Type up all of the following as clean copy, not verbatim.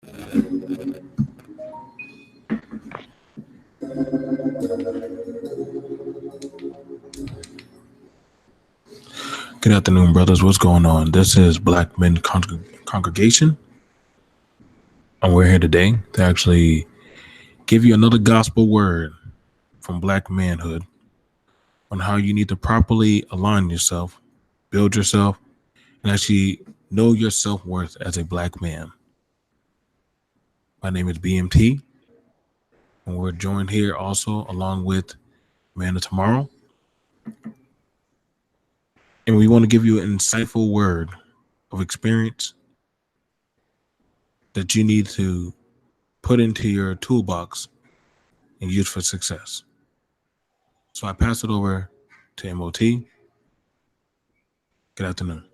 Good afternoon, brothers. What's going on? This is Black Men Congregation, and we're here today to actually give you another gospel word from Black manhood on how you need to properly align yourself, build yourself, and actually know your self worth as a Black man. My name is BMT, and we're joined here also along with Man of Tomorrow, and we want to give you an insightful word of experience that you need to put into your toolbox and use for success. So I pass it over to M.O.T. Good afternoon.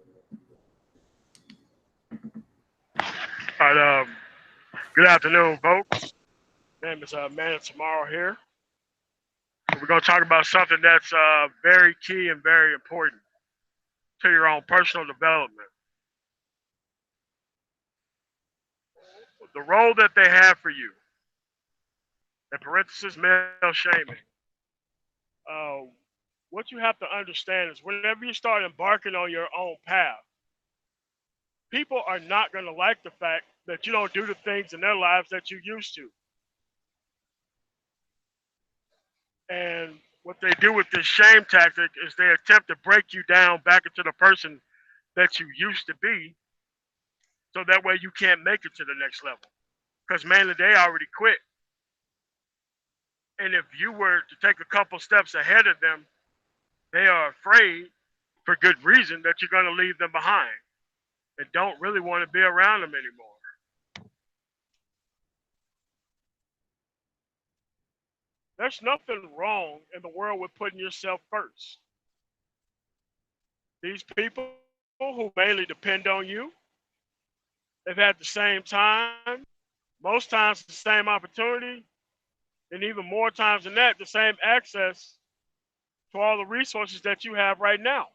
All right, good afternoon, folks. My name is Man of Tomorrow here. We're going to talk about something that's very key and very important to your own personal development. The role that they have for you, in parenthesis, male shaming. Uh, what you have to understand is whenever you start embarking on your own path, people are not going to like the fact that you don't do the things in their lives that you used to. And what they do with this shame tactic is they attempt to break you down back into the person that you used to be, so that way you can't make it to the next level. Because mainly they already quit. And if you were to take a couple steps ahead of them, they are afraid, for good reason, that you're going to leave them behind and don't really want to be around them anymore. There's nothing wrong in the world with putting yourself first. These people who mainly depend on you, they've had the same time, most times the same opportunity, and even more times than that, the same access to all the resources that you have right now.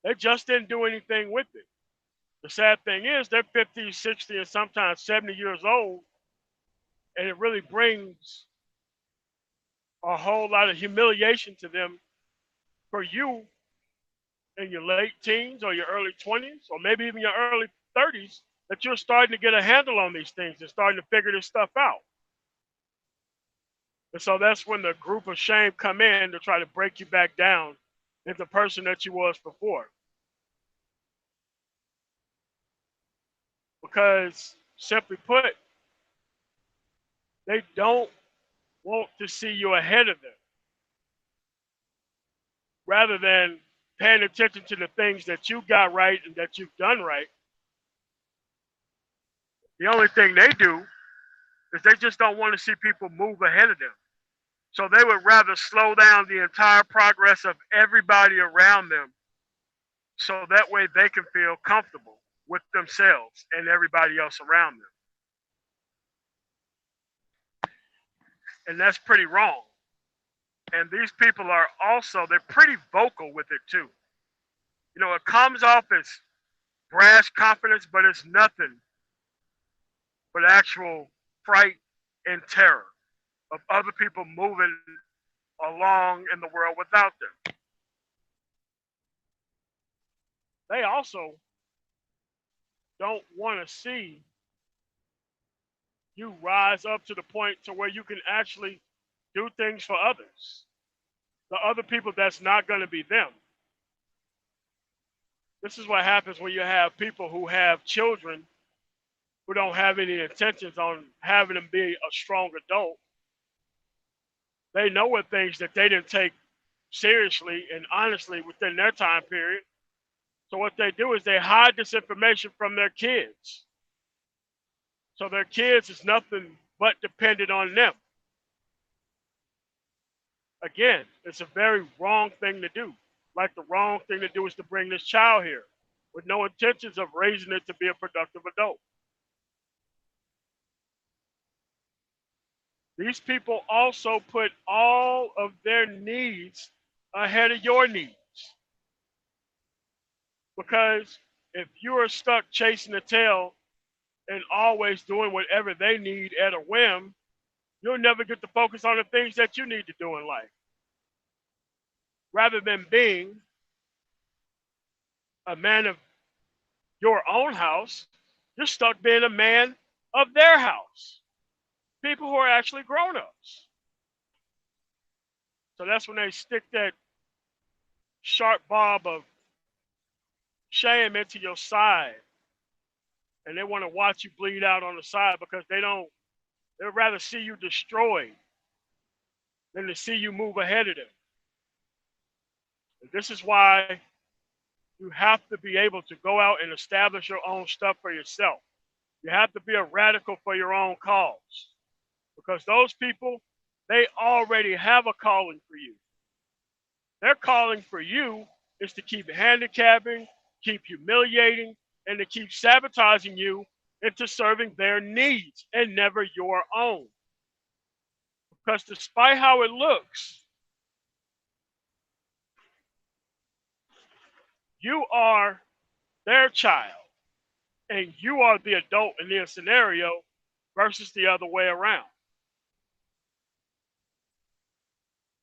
They just didn't do anything with it. The sad thing is they're 50, 60, and sometimes 70 years old, and it really brings a whole lot of humiliation to them for you in your late teens or your early 20s, or maybe even your early 30s, that you're starting to get a handle on these things and starting to figure this stuff out. And so that's when the group of shame come in to try to break you back down into the person that you was before. Because simply put, they don't want to see you ahead of them, rather than paying attention to the things that you got right and that you've done right. The only thing they do is they just don't want to see people move ahead of them. So they would rather slow down the entire progress of everybody around them, so that way they can feel comfortable with themselves and everybody else around them. And that's pretty wrong. And these people are also, they're pretty vocal with it too. You know, it comes off as brash confidence, but it's nothing but actual fright and terror of other people moving along in the world without them. They also don't want to see you rise up to the point to where you can actually do things for others. The other people that's not going to be them. This is what happens when you have people who have children who don't have any intentions on having them be a strong adult. They know what things that they didn't take seriously and honestly within their time period. So what they do is they hide this information from their kids. So their kids is nothing but dependent on them. Again, it's a very wrong thing to do. Like the wrong thing to do is to bring this child here with no intentions of raising it to be a productive adult. These people also put all of their needs ahead of your needs. Because if you are stuck chasing the tail and always doing whatever they need at a whim, you'll never get to focus on the things that you need to do in life. Rather than being a man of your own house, you're stuck being a man of their house. People who are actually grown ups. So that's when they stick that sharp barb of shame into your side and they want to watch you bleed out on the side because they'd rather see you destroyed than to see you move ahead of them. And this is why you have to be able to go out and establish your own stuff for yourself. You have to be a radical for your own cause because those people, they already have a calling for you. Their calling for you is to keep handicapping, keep humiliating, and to keep sabotaging you into serving their needs and never your own. Because despite how it looks, you are their child and you are the adult in their scenario versus the other way around.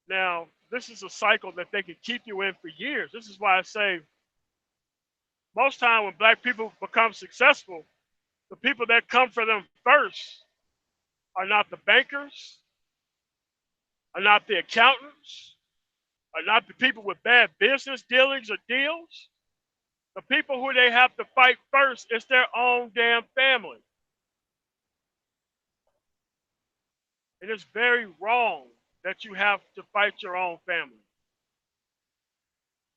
Now, this is a cycle that they can keep you in for years. This is why I say most time when black people become successful, the people that come for them first are not the bankers, are not the accountants, are not the people with bad business dealings or deals. The people who they have to fight first is their own damn family. It is very wrong that you have to fight your own family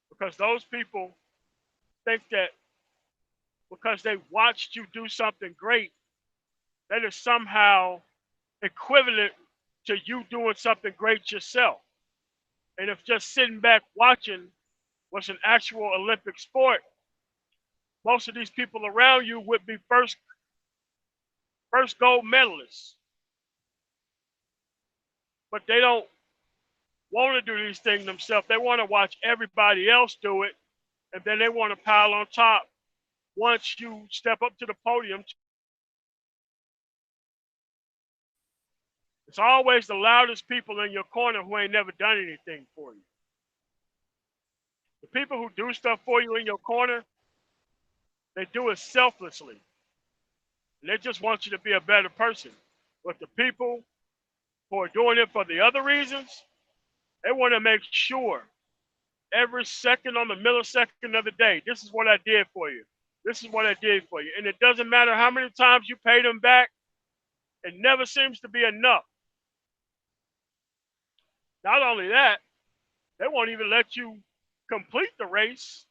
because those people think that because they watched you do something great, that is somehow equivalent to you doing something great yourself. And if just sitting back watching was an actual Olympic sport, most of these people around you would be first gold medalists. But they don't want to do these things themselves. They want to watch everybody else do it, and then they want to pile on top once you step up to the podium. It's always the loudest people in your corner who ain't never done anything for you. The people who do stuff for you in your corner, they do it selflessly. And they just want you to be a better person. But the people who are doing it for the other reasons, they want to make sure every second on the millisecond of the day, this is what I did for you. This is what I did for you. And it doesn't matter how many times you pay them back, it never seems to be enough. Not only that, they won't even let you complete the race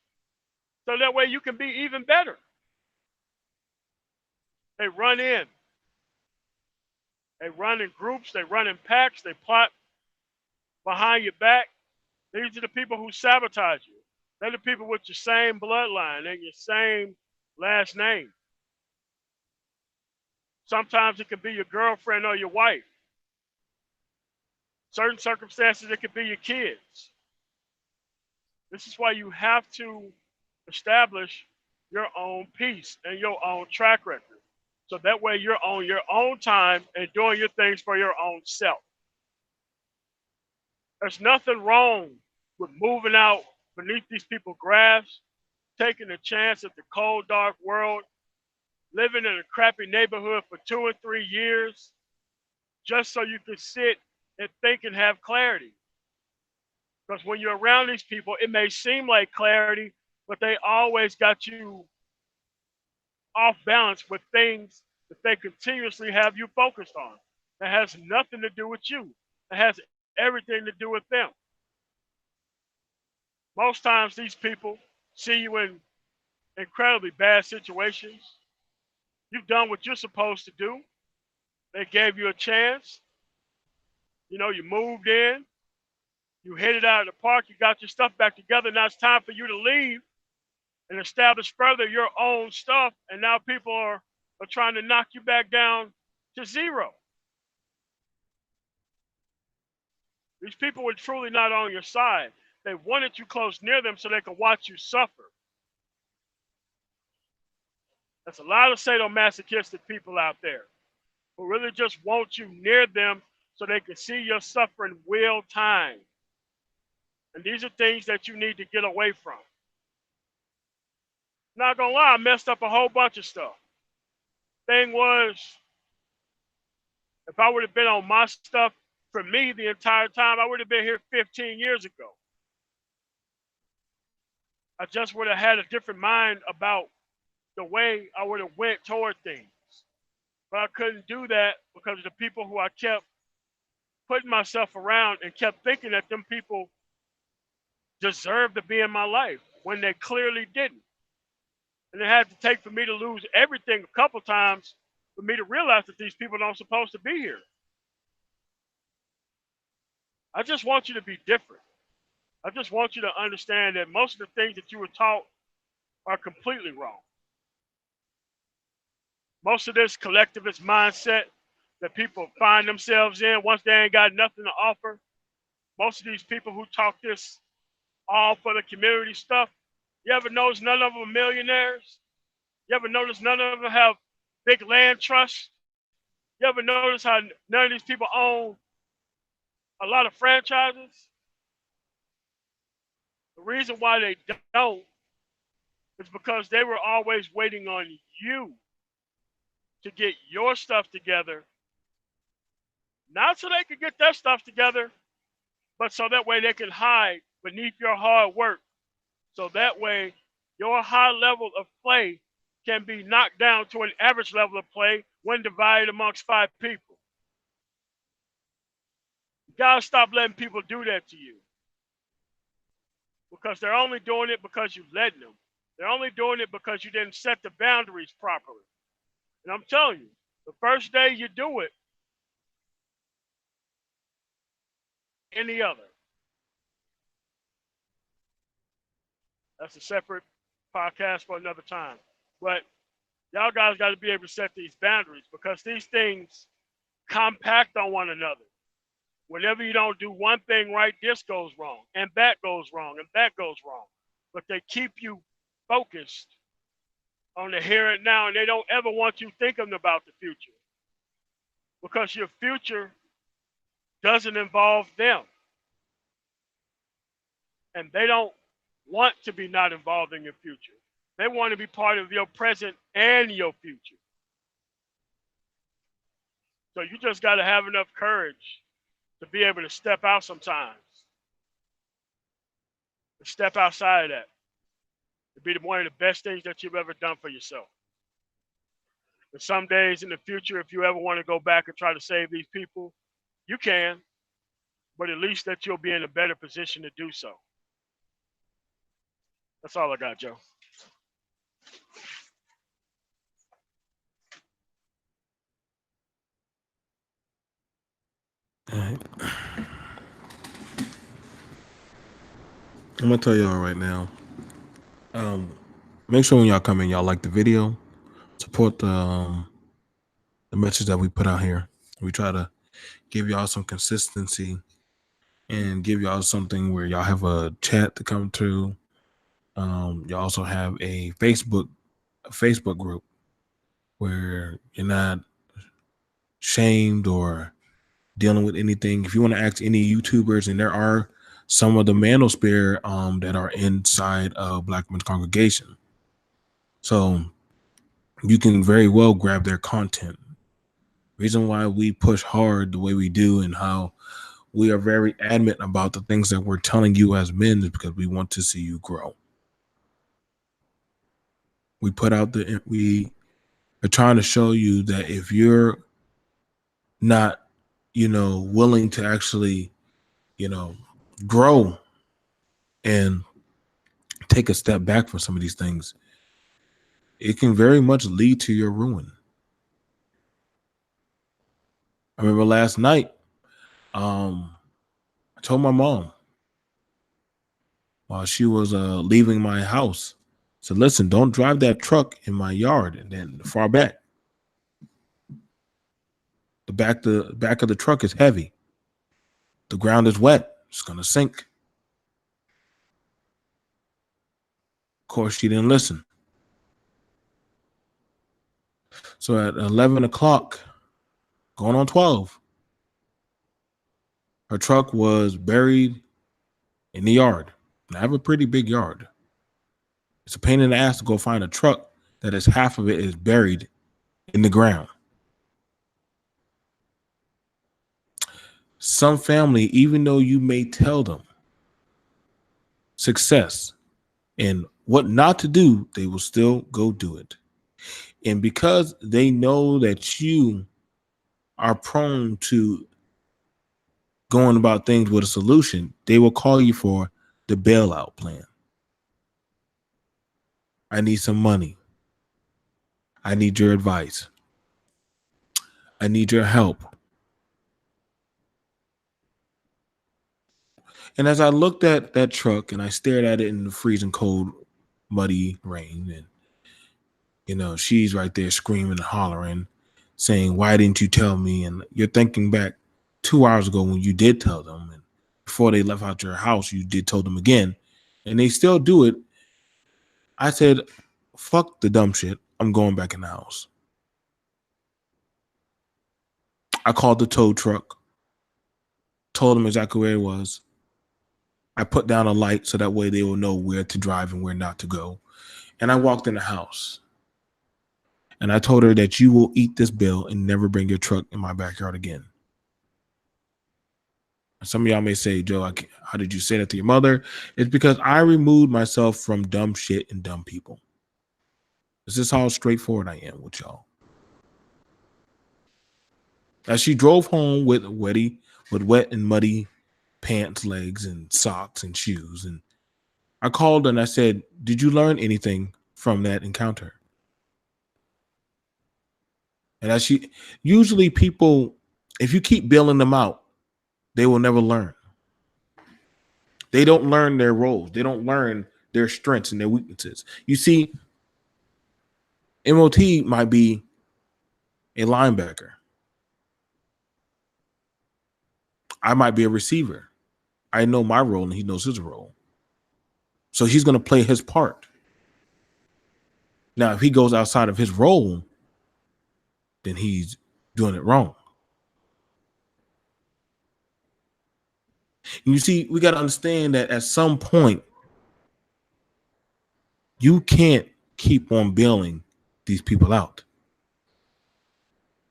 so that way you can be even better. They run in. They run in groups. They run in packs. They plot behind your back. These are the people who sabotage you. They're the people with your same bloodline and your same last name. Sometimes it could be your girlfriend or your wife. Certain circumstances, it could be your kids. This is why you have to establish your own peace and your own track record. So that way you're on your own time and doing your things for your own self. There's nothing wrong with moving out beneath these people's grass, taking a chance at the cold, dark world, living in a crappy neighborhood for 2 or 3 years, just so you can sit and think and have clarity. Because when you're around these people, it may seem like clarity, but they always got you off balance with things that they continuously have you focused on. That has nothing to do with you. It has everything to do with them. Most times these people see you in incredibly bad situations. You've done what you're supposed to do. They gave you a chance. You moved in, you hit it out of the park, you got your stuff back together. Now it's time for you to leave and establish further your own stuff. And now people are trying to knock you back down to zero. These people were truly not on your side. They wanted you close near them so they could watch you suffer. There's a lot of sadomasochistic people out there who really just want you near them so they can see your suffering real time. And these are things that you need to get away from. Not gonna lie, I messed up a whole bunch of stuff. Thing was, if I would have been on my stuff for me the entire time, I would have been here 15 years ago. I just would have had a different mind about the way I would have went toward things. But I couldn't do that because of the people who I kept putting myself around and kept thinking that them people deserved to be in my life when they clearly didn't. And it had to take for me to lose everything a couple times for me to realize that these people don't supposed to be here. I just want you to be different. I just want you to understand that most of the things that you were taught are completely wrong. Most of this collectivist mindset that people find themselves in once they ain't got nothing to offer, most of these people who talk this all for the community stuff, you ever notice none of them are millionaires? You ever notice none of them have big land trusts? You ever notice how none of these people own a lot of franchises? The reason why they don't is because they were always waiting on you to get your stuff together, not so they could get their stuff together, but so that way they can hide beneath your hard work. So that way your high level of play can be knocked down to an average level of play when divided amongst 5 people. You gotta stop letting people do that to you because they're only doing it because you letting them. They're only doing it because you didn't set the boundaries properly. And I'm telling you, the first day you do it, any other. That's a separate podcast for another time. But y'all guys got to be able to set these boundaries because these things compact on one another. Whenever you don't do one thing right, this goes wrong, and that goes wrong, and that goes wrong. But they keep you focused on the here and now, and they don't ever want you thinking about the future because your future doesn't involve them, and they don't want to be not involved in your future. They want to be part of your present and your future. So you just got to have enough courage to be able to step out sometimes, to step outside of that, to be one of the best things that you've ever done for yourself. And some days in the future, if you ever want to go back and try to save these people, you can, but at least that you'll be in a better position to do so. That's all I got, Joe. All right. I'm gonna tell y'all right now. Make sure when y'all come in, y'all like the video, support the message that we put out here. We try to give y'all some consistency and give y'all something where y'all have a chat to come to. You also have a Facebook group where you're not shamed or dealing with anything. If you want to ask any YouTubers, and there are some of the manosphere that are inside of Black Men's Congregation, so you can very well grab their content. Reason why we push hard the way we do and how we are very adamant about the things that we're telling you as men is because we want to see you grow. We are trying to show you that if you're not, willing to actually, grow and take a step back from some of these things, it can very much lead to your ruin. I remember last night, I told my mom while she was leaving my house, said, listen, don't drive that truck in my yard. And then far back, the back of the truck is heavy. The ground is wet. It's gonna sink. Of course, she didn't listen. So at 11 o'clock, going on 12, her truck was buried in the yard. And I have a pretty big yard. It's a pain in the ass to go find a truck that is half of it is buried in the ground. Some family, even though you may tell them success and what not to do, they will still go do it. And because they know that you are prone to going about things with a solution, they will call you for the bailout plan. I need some money. I need your advice. I need your help. And as I looked at that truck and I stared at it in the freezing cold, muddy rain, and she's right there screaming and hollering, saying, "Why didn't you tell me?" And you're thinking back 2 hours ago when you did tell them, and before they left out your house, you did tell them again, and they still do it. I said, "Fuck the dumb shit. I'm going back in the house." I called the tow truck, told them exactly where it was. I put down a light so that way they will know where to drive and where not to go. And I walked in the house. And I told her that you will eat this bill and never bring your truck in my backyard again. Some of y'all may say, "Joe, how did you say that to your mother?" It's because I removed myself from dumb shit and dumb people. This is how straightforward I am with y'all. As she drove home with wet and muddy pants, legs, and socks and shoes, and I called her and I said, "Did you learn anything from that encounter?" And as she, usually people, if you keep bailing them out, they will never learn. They don't learn their roles. They don't learn their strengths and their weaknesses. You see, M.O.T might be a linebacker. I might be a receiver. I know my role and he knows his role. So he's going to play his part. Now, if he goes outside of his role, then he's doing it wrong. And you see, we got to understand that at some point, you can't keep on bailing these people out.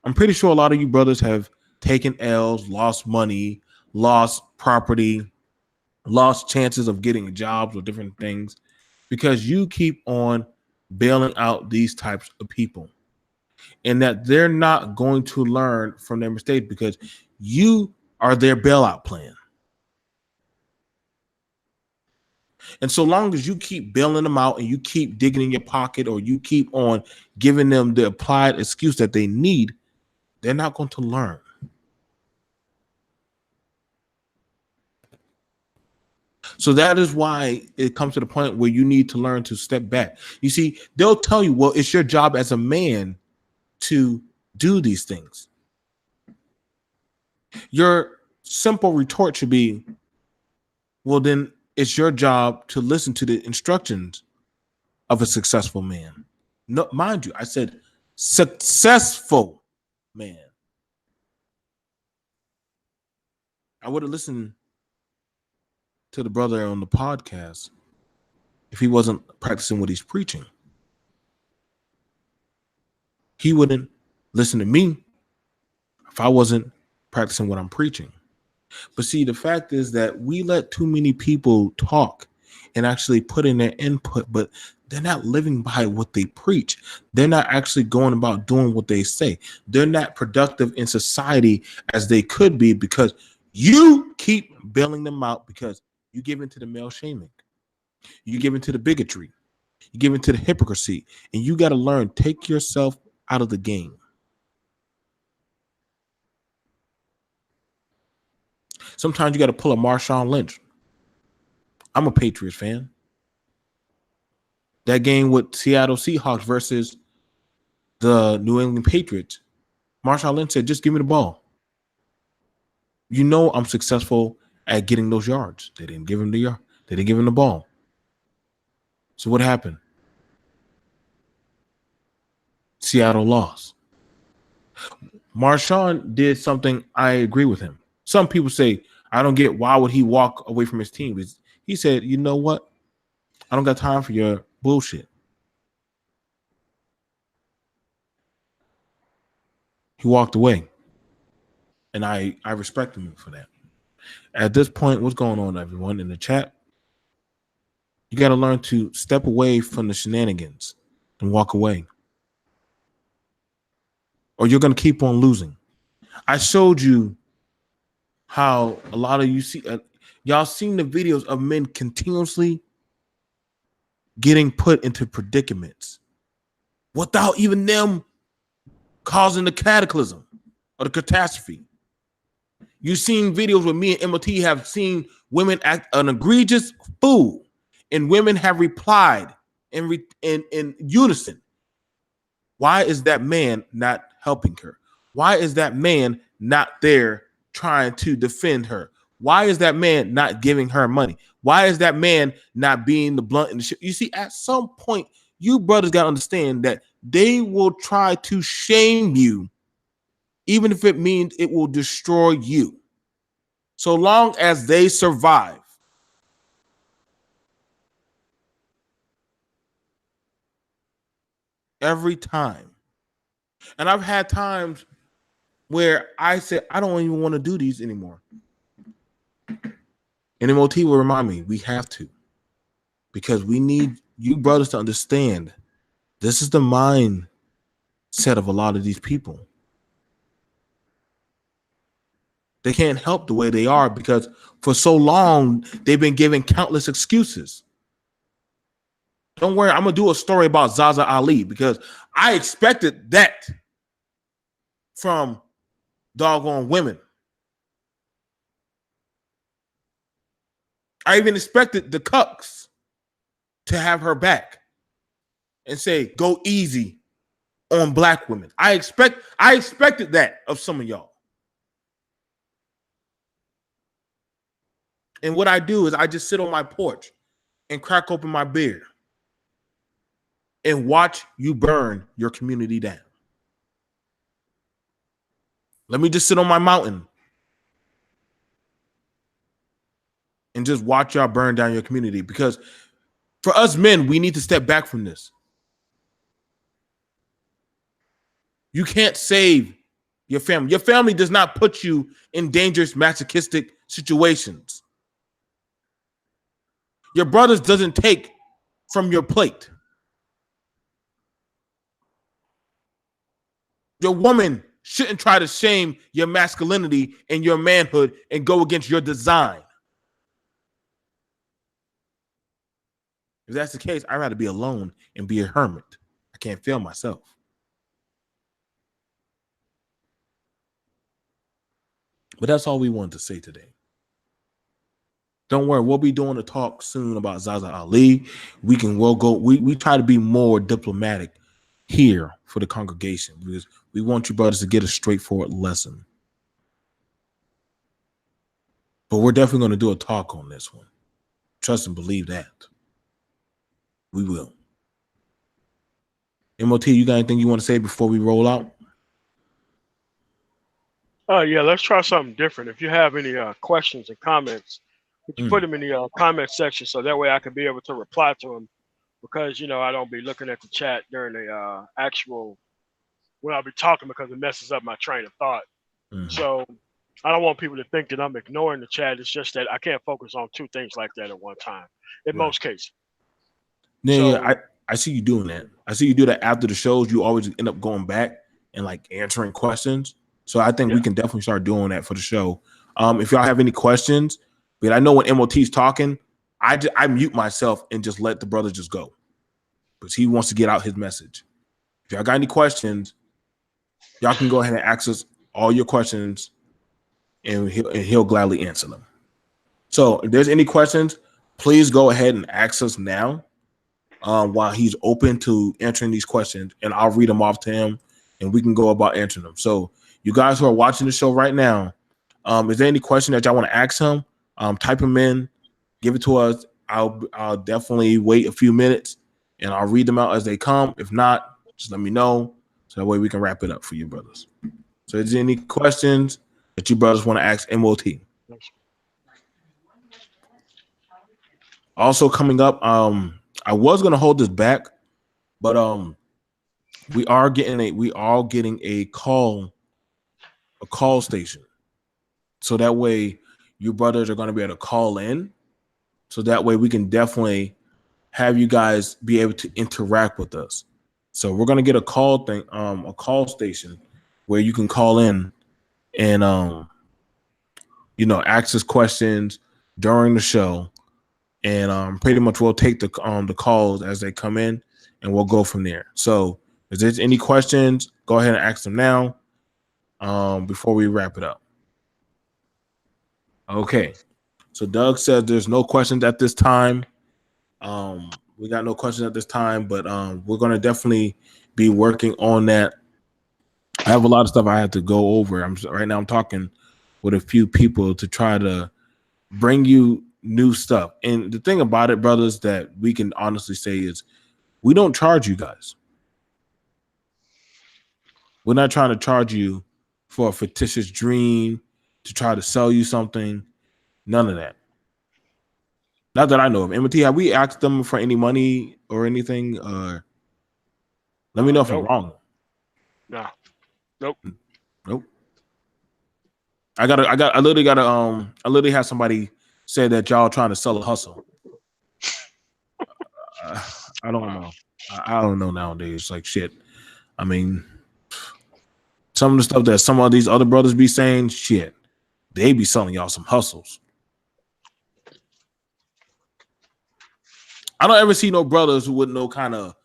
I'm pretty sure a lot of you brothers have taken L's, lost money, lost property, lost chances of getting jobs or different things because you keep on bailing out these types of people, and that they're not going to learn from their mistakes because you are their bailout plan. And so long as you keep bailing them out and you keep digging in your pocket or you keep on giving them the applied excuse that they need, they're not going to learn. So that is why it comes to the point where you need to learn to step back. You see, they'll tell you, well, it's your job as a man to do these things. Your simple retort should be, well, then it's your job to listen to the instructions of a successful man. No, mind you, I said successful man. I would have listened to the brother on the podcast if he wasn't practicing what he's preaching. He wouldn't listen to me if I wasn't practicing what I'm preaching. But see, the fact is that we let too many people talk and actually put in their input, but they're not living by what they preach. They're not actually going about doing what they say. They're not productive in society as they could be because you keep bailing them out because you give into the male shaming. You give into the bigotry. You give into the hypocrisy. And you got to learn, take yourself out of the game. Sometimes you got to pull a Marshawn Lynch. I'm a Patriots fan. That game with Seattle Seahawks versus the New England Patriots, Marshawn Lynch said, "Just give me the ball." You know I'm successful at getting those yards. They didn't give him the yard. They didn't give him the ball. So what happened? Seattle lost. Marshawn did something. I agree with him. Some people say, I don't get why would he walk away from his team. He said, you know what? I don't got time for your bullshit. He walked away. And I respect him for that. At this point, what's going on, everyone, in the chat? You got to learn to step away from the shenanigans and walk away. Or you're going to keep on losing. I showed you how a lot of you see, y'all seen the videos of men continuously getting put into predicaments without even them causing the cataclysm or the catastrophe. You've seen videos where me and M.O.T have seen women act an egregious fool, and women have replied in unison. Why is that man not helping her? Why is that man not there trying to defend her? Why is that man not giving her money? Why is that man not being the blunt in the shit? You see, at some point, you brothers got to understand that they will try to shame you, even if it means it will destroy you. So long as they survive. Every time. And I've had times where I said, I don't even want to do these anymore. And M.O.T will remind me, we have to. Because we need you brothers to understand this is the mindset of a lot of these people. They can't help the way they are because for so long, they've been given countless excuses. Don't worry, I'm going to do a story about Zaza Ali because I expected that from doggone women. I even expected the cucks to have her back and say, go easy on black women. I expected that of some of y'all. And what I do is I just sit on my porch and crack open my beer and watch you burn your community down. Let me just sit on my mountain and just watch y'all burn down your community, because for us men, we need to step back from this. You can't save your family. Your family does not put you in dangerous masochistic situations. Your brothers doesn't take from your plate. Your woman shouldn't try to shame your masculinity and your manhood and go against your design. If that's the case, I'd rather be alone and be a hermit. I can't feel myself. But that's all we wanted to say today. Don't worry, we'll be doing a talk soon about Zaza Ali. We try to be more diplomatic here for the congregation because we want you brothers to get a straightforward lesson. But we're definitely going to do a talk on this one. Trust and believe that. We will. M.O.T, you got anything you want to say before we roll out? Yeah, let's try something different. If you have any questions and comments, could you put them in the comment section so that way I can be able to reply to them? Because, I don't be looking at the chat during the actual, when I'll be talking, because it messes up my train of thought. Mm-hmm. So I don't want people to think that I'm ignoring the chat. It's just that I can't focus on two things like that at one time in most cases. Yeah, I see you doing that. I see you do that after the shows. You always end up going back and like answering questions. So I think we can definitely start doing that for the show. If y'all have any questions, but I know when M.O.T is talking, I mute myself and just let the brother just go because he wants to get out his message. If y'all got any questions, y'all can go ahead and ask us all your questions, and he'll gladly answer them. So if there's any questions, please go ahead and ask us now while he's open to answering these questions, and I'll read them off to him, and we can go about answering them. So you guys who are watching the show right now, is there any question that y'all want to ask him? Type them in, give it to us. I'll definitely wait a few minutes, and I'll read them out as they come. If not, just let me know. So that way we can wrap it up for you brothers. So is there any questions that you brothers want to ask M.O.T? Also coming up, I was gonna hold this back, but we are getting a call station. So that way you brothers are gonna be able to call in. So that way we can definitely have you guys be able to interact with us. So we're gonna get a call station where you can call in and ask us questions during the show, and pretty much we'll take the calls as they come in, and we'll go from there. So if there's any questions, go ahead and ask them now before we wrap it up. Okay. So Doug says there's no questions at this time. We got no questions at this time, but we're going to definitely be working on that. I have a lot of stuff I have to go over. Right now I'm talking with a few people to try to bring you new stuff. And the thing about it, brothers, that we can honestly say is we don't charge you guys. We're not trying to charge you for a fictitious dream to try to sell you something. None of that. Not that I know of. M.O.T, have we asked them for any money or anything? Let me know if I'm wrong. No. Nope. Nope. I literally had somebody say that y'all trying to sell a hustle. I don't know. I don't know nowadays. Like shit. I mean, some of the stuff that some of these other brothers be saying, shit, they be selling y'all some hustles. I don't ever see no brothers who with no kind of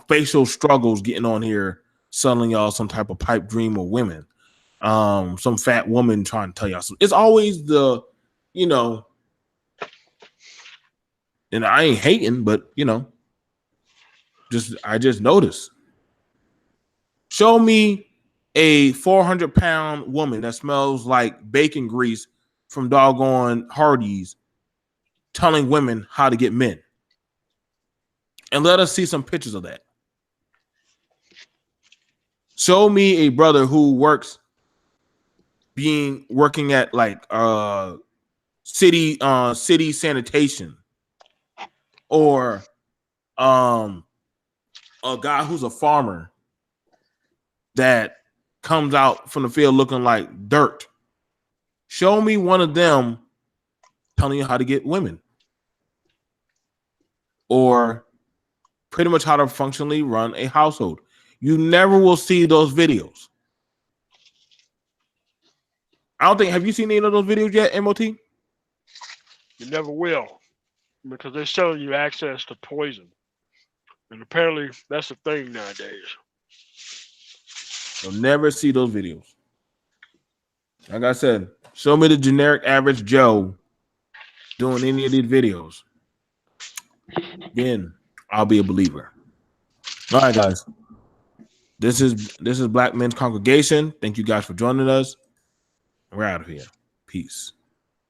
facial struggles getting on here selling y'all some type of pipe dream of women. Some fat woman trying to tell y'all something. It's always the, and I ain't hating, but I just noticed. Show me a 400-pound woman that smells like bacon grease from doggone Hardee's telling women how to get men. And let us see some pictures of that. Show me a brother who working at like city sanitation, or a guy who's a farmer that comes out from the field looking like dirt. Show me one of them telling you how to get women, or pretty much how to functionally run a household. You never will see those videos. I don't think. Have you seen any of those videos yet, M.O.T? You never will, because they're selling you access to poison, and apparently that's a thing nowadays. You'll never see those videos. Like I said, show me the generic average Joe doing any of these videos. Then I'll be a believer. All right, guys. This is Black Men's Congregation. Thank you guys for joining us. We're out of here. Peace.